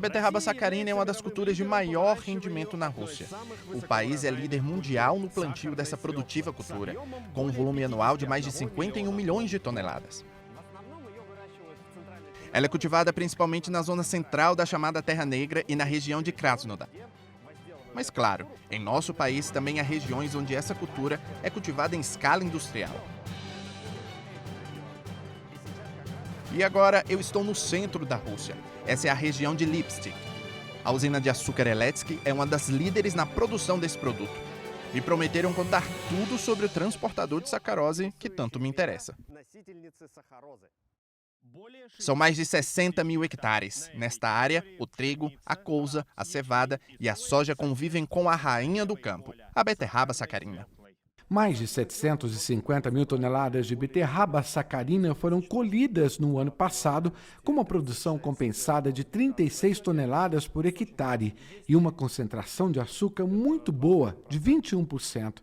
beterraba sacarina é uma das culturas de maior rendimento na Rússia. O país é líder mundial no plantio dessa produtiva cultura, com um volume anual de mais de 51 milhões de toneladas. Ela é cultivada principalmente na zona central da chamada Terra Negra e na região de Krasnodar. Mas claro, em nosso país também há regiões onde essa cultura é cultivada em escala industrial. E agora eu estou no centro da Rússia. Essa é a região de Lipetsk. A usina de açúcar Eletsky é uma das líderes na produção desse produto. Me prometeram contar tudo sobre o transportador de sacarose que tanto me interessa. São mais de 60 mil hectares. Nesta área, o trigo, a couza, a cevada e a soja convivem com a rainha do campo, a beterraba sacarina. Mais de 750 mil toneladas de beterraba sacarina foram colhidas no ano passado, com uma produção compensada de 36 toneladas por hectare e uma concentração de açúcar muito boa, de 21%.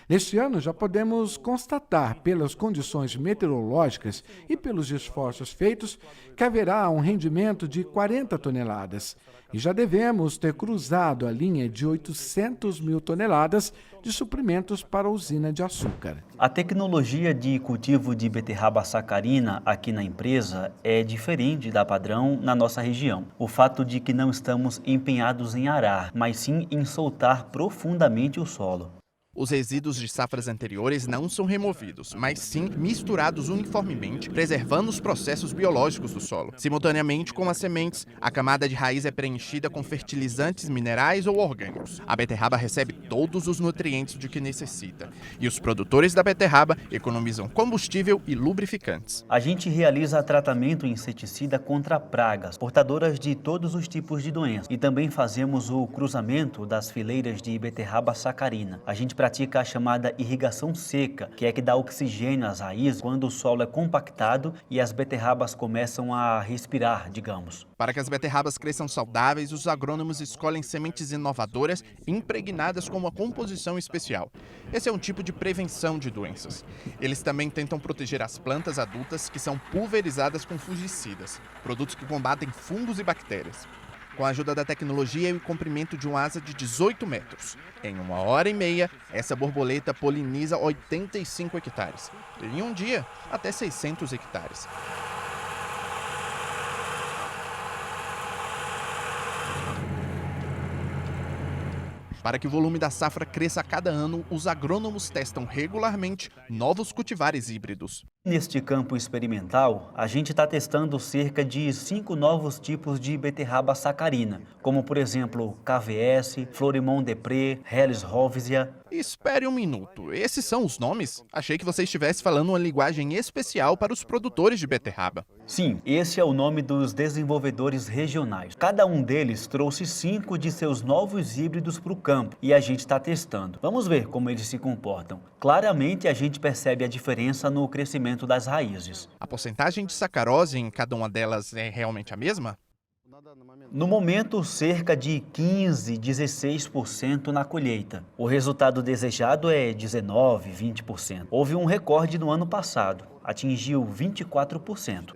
Neste ano, já podemos constatar, pelas condições meteorológicas e pelos esforços feitos, que haverá um rendimento de 40 toneladas. E já devemos ter cruzado a linha de 800 mil toneladas de suprimentos para a usina de açúcar. A tecnologia de cultivo de beterraba sacarina aqui na empresa é diferente da padrão na nossa região. O fato de que não estamos empenhados em arar, mas sim em soltar profundamente o solo. Os resíduos de safras anteriores não são removidos, mas sim misturados uniformemente, preservando os processos biológicos do solo. Simultaneamente com as sementes, a camada de raiz é preenchida com fertilizantes minerais ou orgânicos. A beterraba recebe todos os nutrientes de que necessita, e os produtores da beterraba economizam combustível e lubrificantes. A gente realiza tratamento inseticida contra pragas, portadoras de todos os tipos de doenças, e também fazemos o cruzamento das fileiras de beterraba sacarina. A gente pratica a chamada irrigação seca, que é que dá oxigênio às raízes quando o solo é compactado e as beterrabas começam a respirar, digamos. Para que as beterrabas cresçam saudáveis, os agrônomos escolhem sementes inovadoras impregnadas com uma composição especial. Esse é um tipo de prevenção de doenças. Eles também tentam proteger as plantas adultas, que são pulverizadas com fungicidas, produtos que combatem fungos e bactérias. Com a ajuda da tecnologia e o comprimento de uma asa de 18 metros. Em 1h30, essa borboleta poliniza 85 hectares. E em um dia, até 600 hectares. Para que o volume da safra cresça a cada ano, os agrônomos testam regularmente novos cultivares híbridos. Neste campo experimental, a gente está testando cerca de 5 novos tipos de beterraba sacarina, como por exemplo KVS, Florimond Depré, Helles Rovsia. Espere um minuto, esses são os nomes? Achei que você estivesse falando uma linguagem especial para os produtores de beterraba. Sim, esse é o nome dos desenvolvedores regionais. Cada um deles trouxe 5 de seus novos híbridos para o campo e a gente está testando. Vamos ver como eles se comportam. Claramente a gente percebe a diferença no crescimento das raízes. A porcentagem de sacarose em cada uma delas é realmente a mesma? No momento, cerca de 15, 16% na colheita. O resultado desejado é 19, 20%. Houve um recorde no ano passado, atingiu 24%.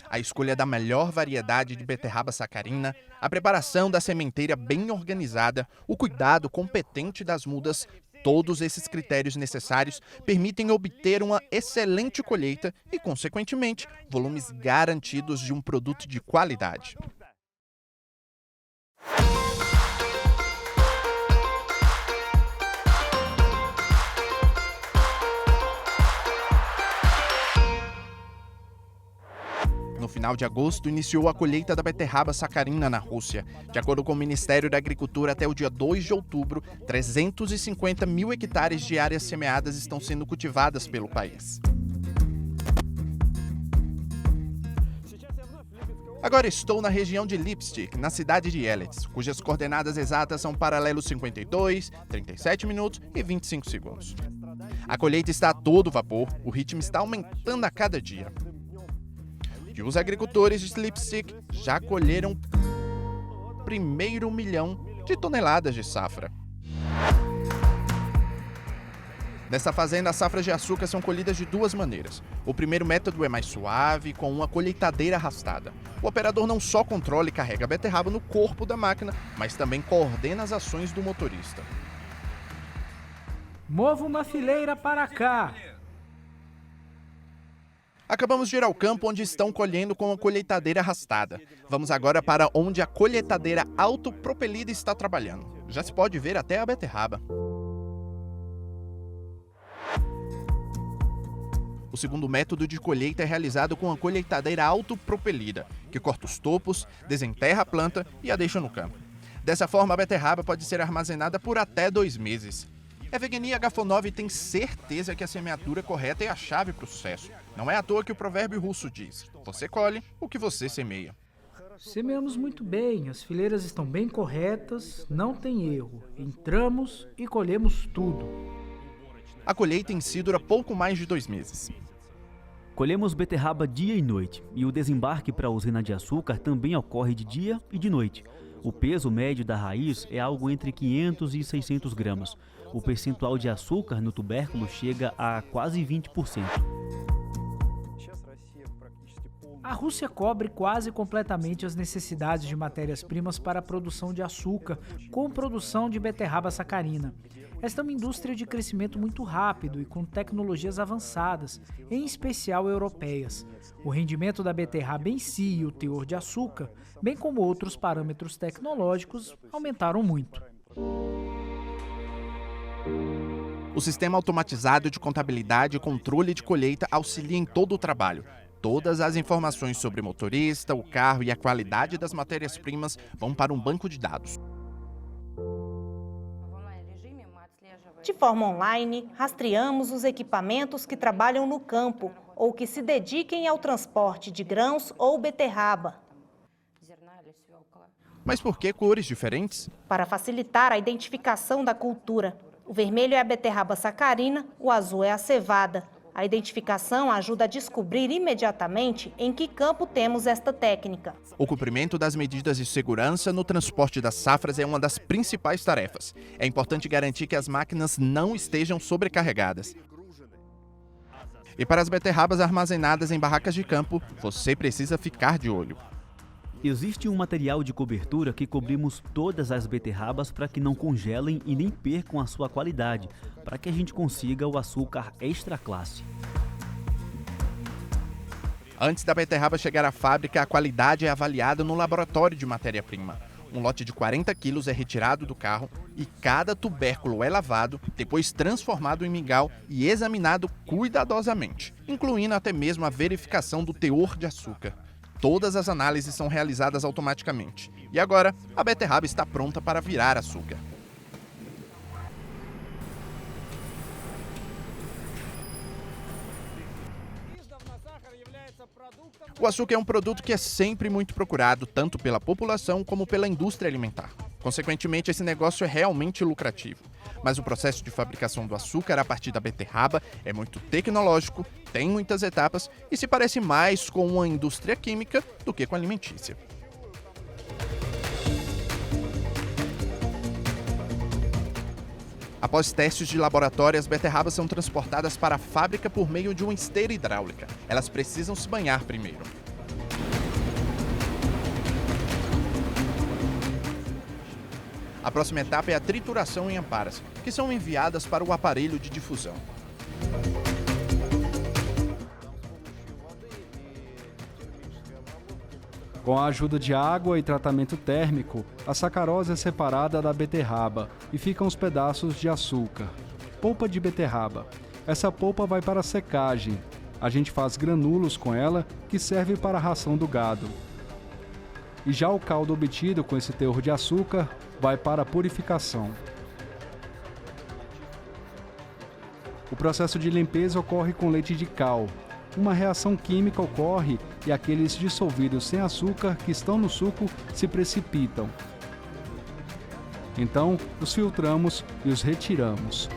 A escolha da melhor variedade de beterraba sacarina, a preparação da sementeira bem organizada, o cuidado competente das mudas, todos esses critérios necessários permitem obter uma excelente colheita e, consequentemente, volumes garantidos de um produto de qualidade. No final de agosto, iniciou a colheita da beterraba sacarina na Rússia. De acordo com o Ministério da Agricultura, até o dia 2 de outubro, 350 mil hectares de áreas semeadas estão sendo cultivadas pelo país. Agora estou na região de Lipetsk, na cidade de Elets, cujas coordenadas exatas são paralelo 52, 37 minutos e 25 segundos. A colheita está a todo vapor, o ritmo está aumentando a cada dia. E os agricultores de Lipetsk já colheram o primeiro 1 milhão de toneladas de safra. Nessa fazenda, as safras de açúcar são colhidas de duas maneiras. O primeiro método é mais suave, com uma colheitadeira arrastada. O operador não só controla e carrega a beterraba no corpo da máquina, mas também coordena as ações do motorista. Mova uma fileira para cá. Acabamos de ir ao campo onde estão colhendo com a colheitadeira arrastada. Vamos agora para onde a colheitadeira autopropelida está trabalhando. Já se pode ver até a beterraba. O segundo método de colheita é realizado com a colheitadeira autopropelida, que corta os topos, desenterra a planta e a deixa no campo. Dessa forma, a beterraba pode ser armazenada por até 2 meses. Evgeny Agafonov tem certeza que a semeadura correta é a chave para o sucesso. Não é à toa que o provérbio russo diz: você colhe o que você semeia. Semeamos muito bem, as fileiras estão bem corretas, não tem erro. Entramos e colhemos tudo. A colheita em si dura pouco mais de 2 meses. Colhemos beterraba dia e noite, e o desembarque para a usina de açúcar também ocorre de dia e de noite. O peso médio da raiz é algo entre 500 e 600 gramas. O percentual de açúcar no tubérculo chega a quase 20%. A Rússia cobre quase completamente as necessidades de matérias-primas para a produção de açúcar, com produção de beterraba sacarina. Esta é uma indústria de crescimento muito rápido e com tecnologias avançadas, em especial europeias. O rendimento da beterraba em si e o teor de açúcar, bem como outros parâmetros tecnológicos, aumentaram muito. O sistema automatizado de contabilidade e controle de colheita auxilia em todo o trabalho. Todas as informações sobre o motorista, o carro e a qualidade das matérias-primas vão para um banco de dados. De forma online, rastreamos os equipamentos que trabalham no campo ou que se dediquem ao transporte de grãos ou beterraba. Mas por que cores diferentes? Para facilitar a identificação da cultura. O vermelho é a beterraba sacarina, o azul é a cevada. A identificação ajuda a descobrir imediatamente em que campo temos esta técnica. O cumprimento das medidas de segurança no transporte das safras é uma das principais tarefas. É importante garantir que as máquinas não estejam sobrecarregadas. E para as beterrabas armazenadas em barracas de campo, você precisa ficar de olho. Existe um material de cobertura que cobrimos todas as beterrabas para que não congelem e nem percam a sua qualidade, para que a gente consiga o açúcar extra classe. Antes da beterraba chegar à fábrica, a qualidade é avaliada no laboratório de matéria-prima. Um lote de 40 quilos é retirado do carro e cada tubérculo é lavado, depois transformado em mingau e examinado cuidadosamente, incluindo até mesmo a verificação do teor de açúcar. Todas as análises são realizadas automaticamente. E agora, a beterraba está pronta para virar açúcar. O açúcar é um produto que é sempre muito procurado, tanto pela população como pela indústria alimentar. Consequentemente, esse negócio é realmente lucrativo. Mas o processo de fabricação do açúcar a partir da beterraba é muito tecnológico, tem muitas etapas e se parece mais com uma indústria química do que com a alimentícia. Após testes de laboratório, as beterrabas são transportadas para a fábrica por meio de uma esteira hidráulica. Elas precisam se banhar primeiro. A próxima etapa é a trituração em amparas, que são enviadas para o aparelho de difusão. Com a ajuda de água e tratamento térmico, a sacarose é separada da beterraba e ficam os pedaços de açúcar. Polpa de beterraba. Essa polpa vai para a secagem. A gente faz granulos com ela, que serve para a ração do gado. E já o caldo obtido com esse teor de açúcar vai para a purificação. O processo de limpeza ocorre com leite de cal. Uma reação química ocorre e aqueles dissolvidos sem açúcar que estão no suco se precipitam. Então, os filtramos e os retiramos.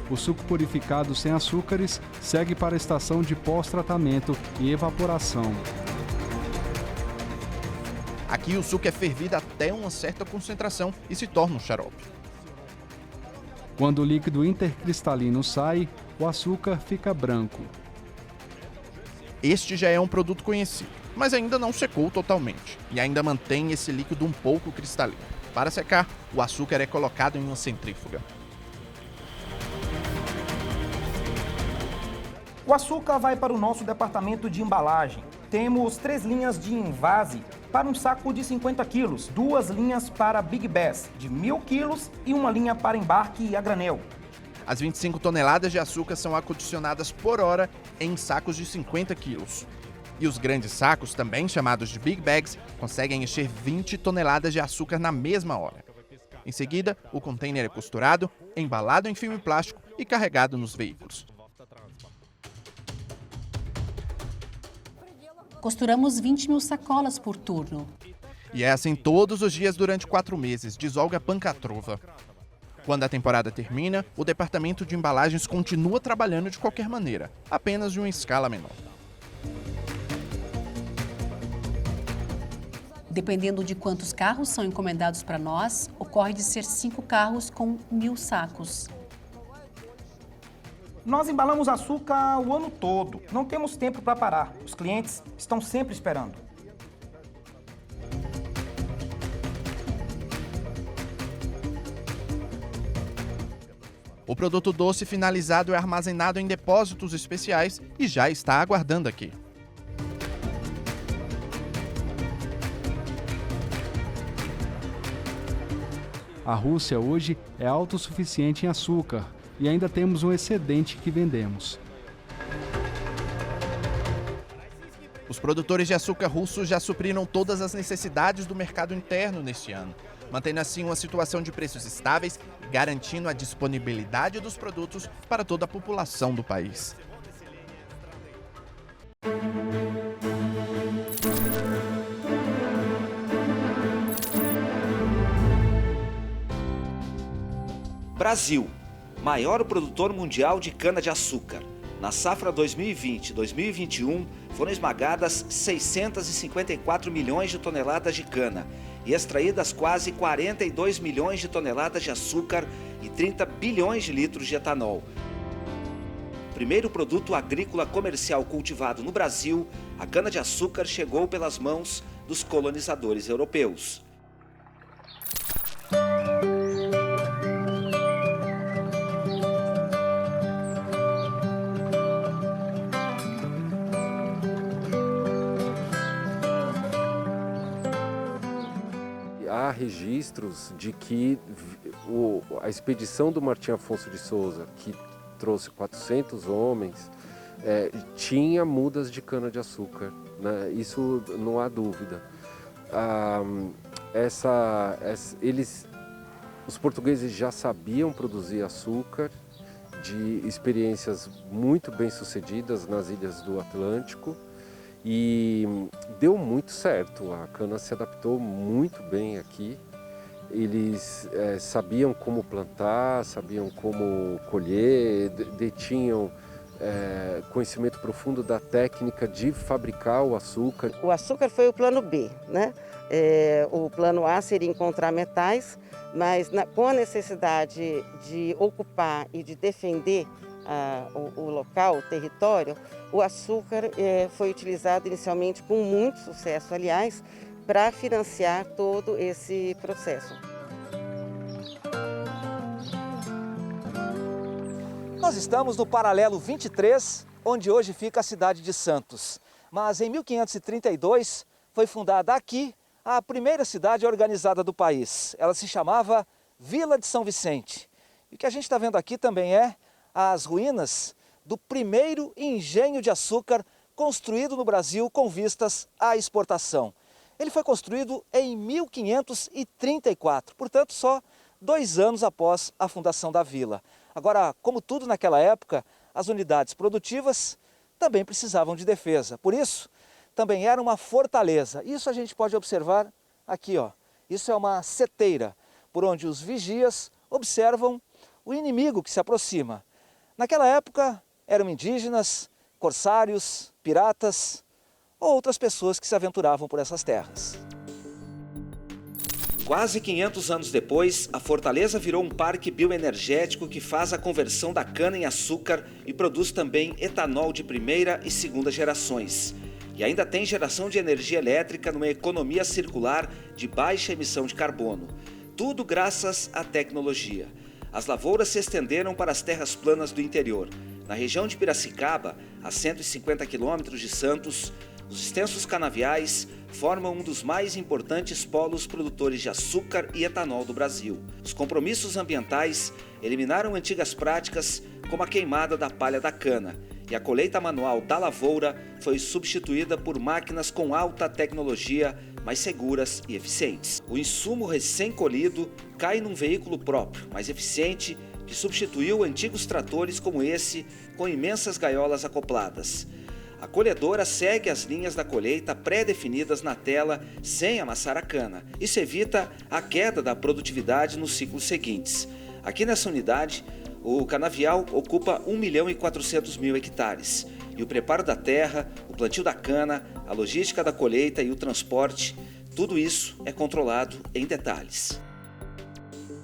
O suco purificado sem açúcares segue para a estação de pós-tratamento e evaporação. Aqui o suco é fervido até uma certa concentração e se torna um xarope. Quando o líquido intercristalino sai, o açúcar fica branco. Este já é um produto conhecido, mas ainda não secou totalmente e ainda mantém esse líquido um pouco cristalino. Para secar, o açúcar é colocado em uma centrífuga. O açúcar vai para o nosso departamento de embalagem. Temos 3 linhas de envase para um saco de 50 quilos, 2 linhas para Big Bass de 1.000 quilos e uma linha para embarque a granel. As 25 toneladas de açúcar são acondicionadas por hora em sacos de 50 quilos. E os grandes sacos, também chamados de Big Bags, conseguem encher 20 toneladas de açúcar na mesma hora. Em seguida, o container é costurado, embalado em filme plástico e carregado nos veículos. Costuramos 20 mil sacolas por turno. E é assim todos os dias durante 4 meses, diz Olga Pancatrova. Quando a temporada termina, o departamento de embalagens continua trabalhando de qualquer maneira, apenas de uma escala menor. Dependendo de quantos carros são encomendados para nós, ocorre de ser 5 carros com 1.000 sacos. Nós embalamos açúcar o ano todo. Não temos tempo para parar. Os clientes estão sempre esperando. O produto doce finalizado é armazenado em depósitos especiais e já está aguardando aqui. A Rússia hoje é autossuficiente em açúcar e ainda temos um excedente que vendemos. Os produtores de açúcar russos já supriram todas as necessidades do mercado interno neste ano, mantendo assim uma situação de preços estáveis e garantindo a disponibilidade dos produtos para toda a população do país. Brasil, maior produtor mundial de cana-de-açúcar. Na safra 2020-2021, foram esmagadas 654 milhões de toneladas de cana e extraídas quase 42 milhões de toneladas de açúcar e 30 bilhões de litros de etanol. Primeiro produto agrícola comercial cultivado no Brasil, a cana-de-açúcar chegou pelas mãos dos colonizadores europeus. Há registros de que a expedição do Martim Afonso de Souza, que trouxe 400 homens, tinha mudas de cana-de-açúcar, né? Isso não há dúvida. Os portugueses já sabiam produzir açúcar, de experiências muito bem-sucedidas nas ilhas do Atlântico, e deu muito certo, a cana se adaptou muito bem aqui. Eles sabiam como plantar, sabiam como colher, detinham conhecimento profundo da técnica de fabricar o açúcar. O açúcar foi o plano B, né? O plano A seria encontrar metais, mas com a necessidade de ocupar e de defender o local, o território, o açúcar foi utilizado inicialmente com muito sucesso, aliás, para financiar todo esse processo. Nós estamos no paralelo 23, onde hoje fica a cidade de Santos. Mas em 1532 foi fundada aqui a primeira cidade organizada do país. Ela se chamava Vila de São Vicente. E o que a gente está vendo aqui também é as ruínas do primeiro engenho de açúcar construído no Brasil com vistas à exportação. Ele foi construído em 1534, portanto só 2 anos após a fundação da vila. Agora, como tudo naquela época, as unidades produtivas também precisavam de defesa. Por isso, também era uma fortaleza. Isso a gente pode observar aqui, ó. Isso é uma seteira, por onde os vigias observam o inimigo que se aproxima. Naquela época, eram indígenas, corsários, piratas ou outras pessoas que se aventuravam por essas terras. Quase 500 anos depois, a fortaleza virou um parque bioenergético que faz a conversão da cana em açúcar e produz também etanol de primeira e segunda gerações. E ainda tem geração de energia elétrica numa economia circular de baixa emissão de carbono. Tudo graças à tecnologia. As lavouras se estenderam para as terras planas do interior. Na região de Piracicaba, a 150 quilômetros de Santos, os extensos canaviais formam um dos mais importantes polos produtores de açúcar e etanol do Brasil. Os compromissos ambientais eliminaram antigas práticas como a queimada da palha da cana, e a colheita manual da lavoura foi substituída por máquinas com alta tecnologia, mais seguras e eficientes. O insumo recém-colhido cai num veículo próprio, mais eficiente, que substituiu antigos tratores como esse, com imensas gaiolas acopladas. A colhedora segue as linhas da colheita pré-definidas na tela sem amassar a cana. Isso evita a queda da produtividade nos ciclos seguintes. Aqui nessa unidade, o canavial ocupa 1.400.000 hectares. E o preparo da terra, o plantio da cana, a logística da colheita e o transporte, tudo isso é controlado em detalhes.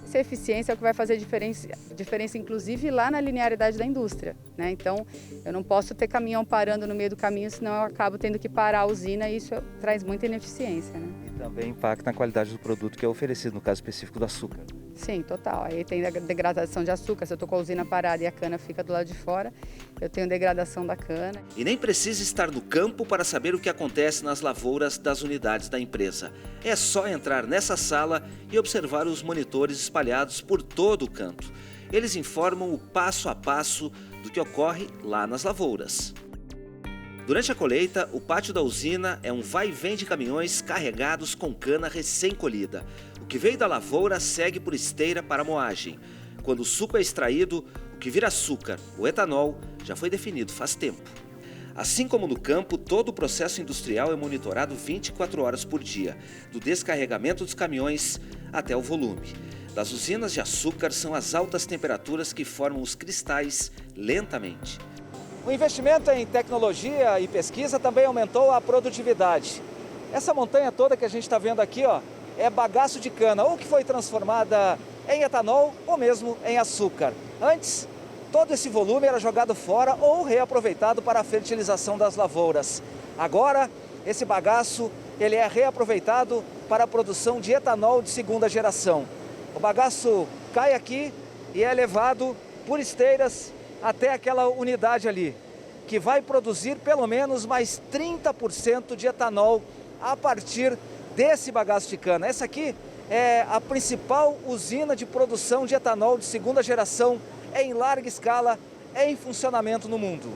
Essa eficiência é o que vai fazer diferença inclusive lá na linearidade da indústria, né? Então, eu não posso ter caminhão parando no meio do caminho, senão eu acabo tendo que parar a usina e isso traz muita ineficiência, né? E também impacta na qualidade do produto que é oferecido, no caso específico do açúcar. Sim, total. Aí tem degradação de açúcar, se eu estou com a usina parada e a cana fica do lado de fora, eu tenho degradação da cana. E nem precisa estar no campo para saber o que acontece nas lavouras das unidades da empresa. É só entrar nessa sala e observar os monitores espalhados por todo o canto. Eles informam o passo a passo do que ocorre lá nas lavouras. Durante a colheita, o pátio da usina é um vai e vem de caminhões carregados com cana recém-colhida. O que veio da lavoura segue por esteira para a moagem. Quando o suco é extraído, o que vira açúcar, o etanol, já foi definido faz tempo. Assim como no campo, todo o processo industrial é monitorado 24 horas por dia, do descarregamento dos caminhões até o volume. Das usinas de açúcar são as altas temperaturas que formam os cristais lentamente. O investimento em tecnologia e pesquisa também aumentou a produtividade. Essa montanha toda que a gente está vendo aqui, ó, é bagaço de cana, ou que foi transformada em etanol ou mesmo em açúcar. Antes, todo esse volume era jogado fora ou reaproveitado para a fertilização das lavouras. Agora, esse bagaço ele é reaproveitado para a produção de etanol de segunda geração. O bagaço cai aqui e é levado por esteiras até aquela unidade ali, que vai produzir pelo menos mais 30% de etanol a partir desse bagaço de cana. Essa aqui é a principal usina de produção de etanol de segunda geração em larga escala, em funcionamento no mundo.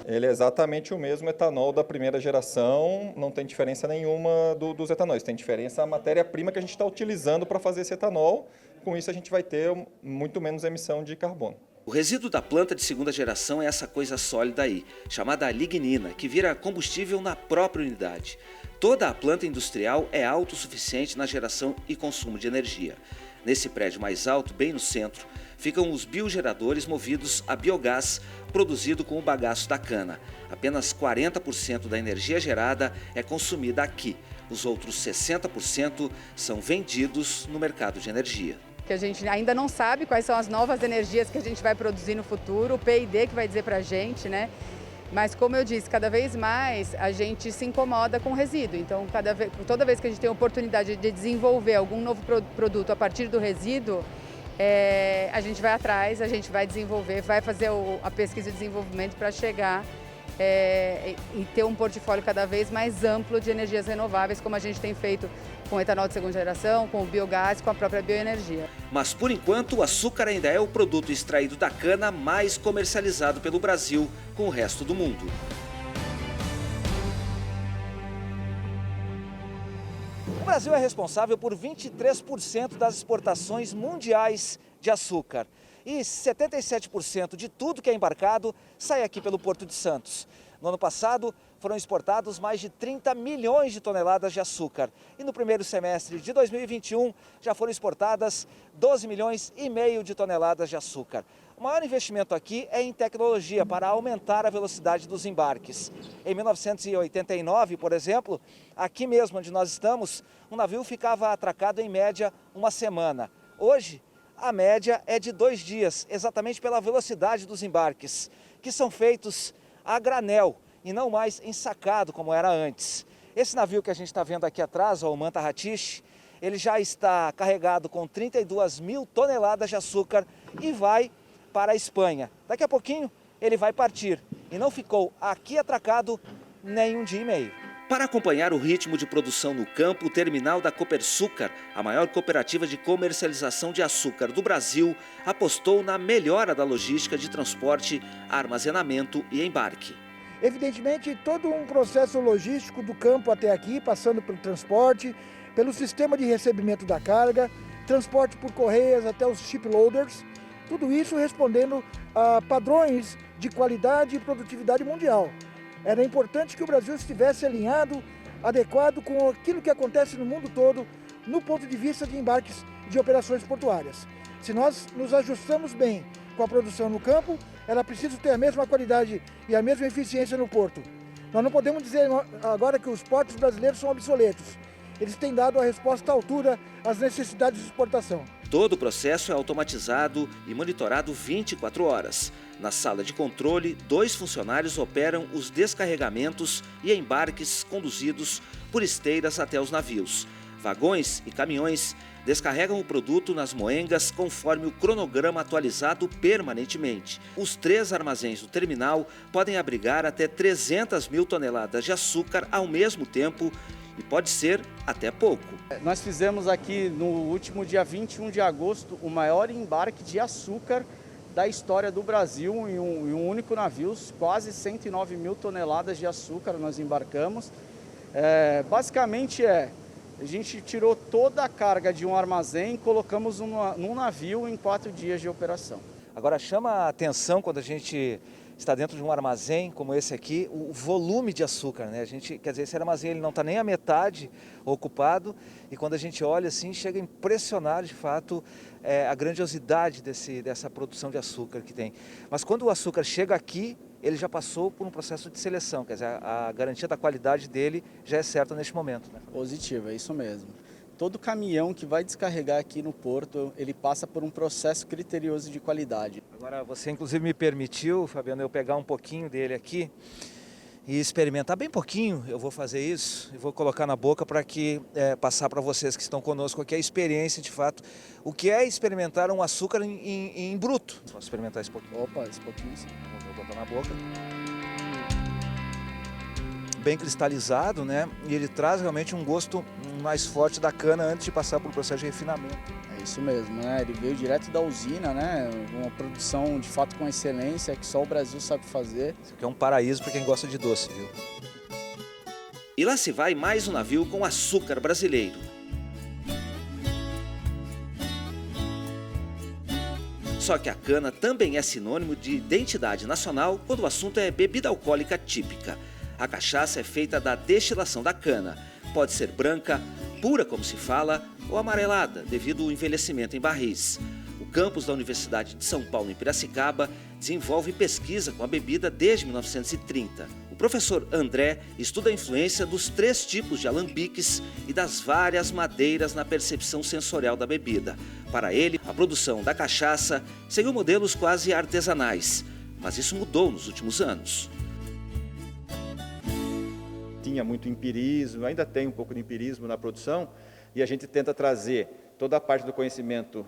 Ele é exatamente o mesmo etanol da primeira geração, não tem diferença nenhuma dos etanóis, tem diferença a matéria-prima que a gente está utilizando para fazer esse etanol, com isso a gente vai ter muito menos emissão de carbono. O resíduo da planta de segunda geração é essa coisa sólida aí, chamada lignina, que vira combustível na própria unidade. Toda a planta industrial é autossuficiente na geração e consumo de energia. Nesse prédio mais alto, bem no centro, ficam os biogeradores movidos a biogás produzido com o bagaço da cana. Apenas 40% da energia gerada é consumida aqui. Os outros 60% são vendidos no mercado de energia. Que a gente ainda não sabe quais são as novas energias que a gente vai produzir no futuro, o PID que vai dizer pra gente, né? Mas como eu disse, cada vez mais a gente se incomoda com o resíduo. Então, toda vez que a gente tem a oportunidade de desenvolver algum novo produto a partir do resíduo, a gente vai atrás, a gente vai desenvolver, vai fazer a pesquisa e desenvolvimento para chegar e ter um portfólio cada vez mais amplo de energias renováveis, como a gente tem feito com o etanol de segunda geração, com o biogás, com a própria bioenergia. Mas, por enquanto, o açúcar ainda é o produto extraído da cana mais comercializado pelo Brasil com o resto do mundo. O Brasil é responsável por 23% das exportações mundiais de açúcar. E 77% de tudo que é embarcado sai aqui pelo Porto de Santos. No ano passado, foram exportados mais de 30 milhões de toneladas de açúcar. E no primeiro semestre de 2021, já foram exportadas 12 milhões e meio de toneladas de açúcar. O maior investimento aqui é em tecnologia para aumentar a velocidade dos embarques. Em 1989, por exemplo, aqui mesmo onde nós estamos, um navio ficava atracado em média uma semana. Hoje, a média é de 2 dias, exatamente pela velocidade dos embarques, que são feitos a granel e não mais ensacado como era antes. Esse navio que a gente está vendo aqui atrás, o Manta Hatich, ele já está carregado com 32 mil toneladas de açúcar e vai para a Espanha. Daqui a pouquinho ele vai partir e não ficou aqui atracado nem 1 dia e meio. Para acompanhar o ritmo de produção no campo, o terminal da Copersucar, a maior cooperativa de comercialização de açúcar do Brasil, apostou na melhora da logística de transporte, armazenamento e embarque. Evidentemente, todo um processo logístico do campo até aqui, passando pelo transporte, pelo sistema de recebimento da carga, transporte por correias até os shiploaders, tudo isso respondendo a padrões de qualidade e produtividade mundial. Era importante que o Brasil estivesse alinhado, adequado com aquilo que acontece no mundo todo, no ponto de vista de embarques de operações portuárias. Se nós nos ajustamos bem com a produção no campo, ela precisa ter a mesma qualidade e a mesma eficiência no porto. Nós não podemos dizer agora que os portos brasileiros são obsoletos. Eles têm dado a resposta à altura às necessidades de exportação. Todo o processo é automatizado e monitorado 24 horas. Na sala de controle, 2 funcionários operam os descarregamentos e embarques conduzidos por esteiras até os navios. Vagões e caminhões descarregam o produto nas moengas conforme o cronograma atualizado permanentemente. Os 3 armazéns do terminal podem abrigar até 300 mil toneladas de açúcar ao mesmo tempo e pode ser até pouco. Nós fizemos aqui no último dia 21 de agosto o maior embarque de açúcar da história do Brasil em um único navio, quase 109 mil toneladas de açúcar nós embarcamos. Basicamente a gente tirou toda a carga de um armazém e colocamos num navio em 4 dias de operação. Agora chama a atenção quando a gente está dentro de um armazém como esse aqui, o volume de açúcar, né? Quer dizer, esse armazém ele não está nem a metade ocupado e quando a gente olha assim, chega a impressionar de fato a grandiosidade dessa produção de açúcar que tem. Mas quando o açúcar chega aqui, ele já passou por um processo de seleção, quer dizer, a garantia da qualidade dele já é certa neste momento, né? Positivo, é isso mesmo. Todo caminhão que vai descarregar aqui no porto, ele passa por um processo criterioso de qualidade. Agora, você inclusive me permitiu, Fabiano, eu pegar um pouquinho dele aqui e experimentar bem pouquinho. Eu vou fazer isso e vou colocar na boca para passar para vocês que estão conosco aqui a experiência de fato. O que é experimentar um açúcar em bruto? Posso experimentar esse pouquinho? Opa, esse pouquinho sim. Vou botar na boca. Bem cristalizado, né? E ele traz realmente um gosto mais forte da cana antes de passar por um processo de refinamento. É isso mesmo, né? Ele veio direto da usina, né? Uma produção de fato com excelência que só o Brasil sabe fazer. Isso aqui é um paraíso para quem gosta de doce, viu? E lá se vai mais um navio com açúcar brasileiro. Só que a cana também é sinônimo de identidade nacional quando o assunto é bebida alcoólica típica. A cachaça é feita da destilação da cana. Pode ser branca, pura como se fala, ou amarelada, devido ao envelhecimento em barris. O campus da Universidade de São Paulo, em Piracicaba, desenvolve pesquisa com a bebida desde 1930. O professor André estuda a influência dos 3 tipos de alambiques e das várias madeiras na percepção sensorial da bebida. Para ele, a produção da cachaça seguiu modelos quase artesanais, mas isso mudou nos últimos anos. Tinha muito empirismo, ainda tem um pouco de empirismo na produção, e a gente tenta trazer toda a parte do conhecimento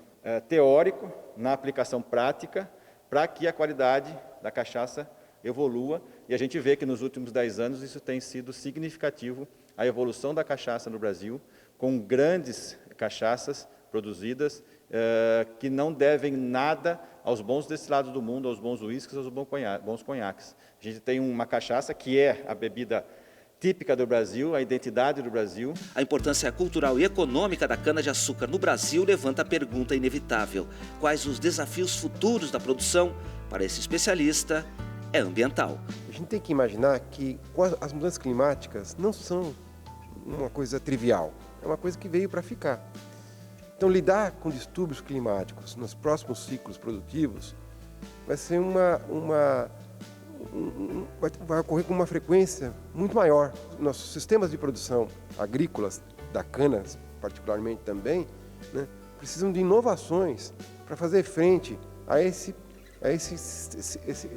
teórico na aplicação prática, para que a qualidade da cachaça evolua, e a gente vê que nos últimos 10 anos isso tem sido significativo, a evolução da cachaça no Brasil, com grandes cachaças produzidas, que não devem nada aos bons destilados do mundo, aos bons uísques, aos bons conhaques. A gente tem uma cachaça que é a bebida típica do Brasil, a identidade do Brasil. A importância cultural e econômica da cana-de-açúcar no Brasil levanta a pergunta inevitável: quais os desafios futuros da produção? Para esse especialista, é ambiental. A gente tem que imaginar que as mudanças climáticas não são uma coisa trivial, é uma coisa que veio para ficar. Então, lidar com distúrbios climáticos nos próximos ciclos produtivos vai ser vai ocorrer com uma frequência muito maior. Nossos sistemas de produção agrícolas, da cana particularmente também, né, precisam de inovações para fazer frente a esses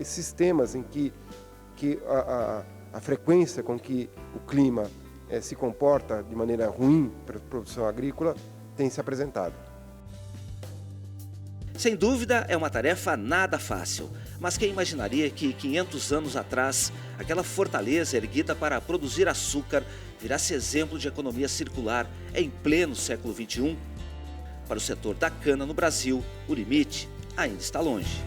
sistemas em que a frequência com que o clima se comporta de maneira ruim para a produção agrícola tem se apresentado. Sem dúvida, é uma tarefa nada fácil, mas quem imaginaria que 500 anos atrás, aquela fortaleza erguida para produzir açúcar virasse exemplo de economia circular em pleno século XXI? Para o setor da cana no Brasil, o limite ainda está longe.